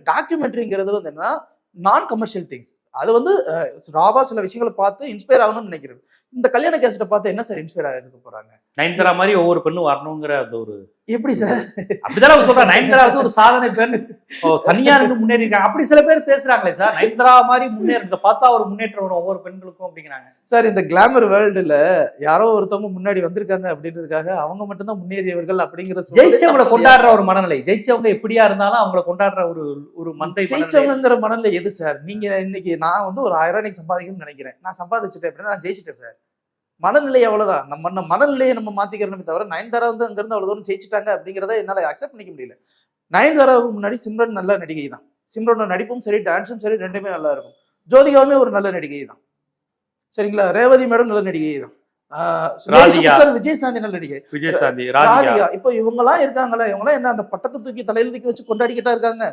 டாக்குமெண்ட்ரிங்கிறது வந்து என்னன்னா நான் கமர்ஷியல் திங்ஸ். அது வந்து ராவா சில விஷயங்களை பார்த்து இன்ஸ்பயர் ஆகணும்னு நினைக்கிறது. இந்த கல்யாண கேசட்டை பார்த்து என்ன சார் இன்ஸ்பயர் ஆகிருக்க போறாங்க? நயன்தாரா மாதிரி ஒவ்வொரு பெண்ணும் வரணுங்கிற அந்த ஒரு எப்படி சார்? அப்படிதான் அவங்க சொல்றாங்க. நயன்தாரா வந்து ஒரு சாதனை பெண், தனியா இருந்து முன்னேறி இருக்காங்க. அப்படி சில பேர் பேசுறாங்களே சார், நயன்தாரா மாதிரி முன்னேறத பார்த்தா ஒரு முன்னேற்றம் வரும் ஒவ்வொரு பெண்களுக்கும் அப்படிங்கிறாங்க. சார் இந்த கிளாமர் வேர்ல்டுல யாரோ ஒருத்தவங்க முன்னாடி வந்திருக்காங்க அப்படின்றதுக்காக அவங்க மட்டும்தான் முன்னேறியவர்கள் அப்படிங்கிற ஜெயிச்சவங்களை கொண்டாடுற ஒரு மனநிலை. ஜெயிச்சவங்க எப்படியா இருந்தாலும் அவங்களை கொண்டாடுற ஒரு மந்தை ஜெயிச்சவங்கிற மனநிலை எது சார்? நீங்க இன்னைக்கு நான் வந்து ஒரு 1000 ரூபாய்க்கு சம்பாதிக்கணும்னு நினைக்கிறேன். நான் சம்பாதிச்சுட்டேன் அப்படின்னா நான் ஜெயிச்சிட்டேன் சார். மனநிலை அவ்வளவுதான். நம்ம மனநிலையை நம்ம மாத்திக்கிறோமே தவிர நயன்தாரா வந்து அங்க இருந்து அவ்வளவு தூரம் ஜெயிச்சுட்டாங்க அப்படிங்கிறத என்னால அக்செப்ட் பண்ணிக்க முடியல. நயன்தாராவுக்கு முன்னாடி சிம்ரன் நல்ல நடிகை தான். சிம்ரனோட நடிப்பும் சரி, டான்ஸும் சரி, ரெண்டுமே நல்லா இருக்கும். ஜோதிகாவுமே ஒரு நல்ல நடிகை தான். சரிங்களா? ரேவதி மேடம் நல்ல நடிகை தான். விஜயசாந்தி நல்ல நடிகை. ராதிகா. இப்போ இவங்க எல்லாம் இருக்காங்களா? இவங்க எல்லாம் என்ன அந்த பட்டத்தை தூக்கி தலையில தூக்கி வச்சு கொண்டாடிக்கிட்டா இருக்காங்க?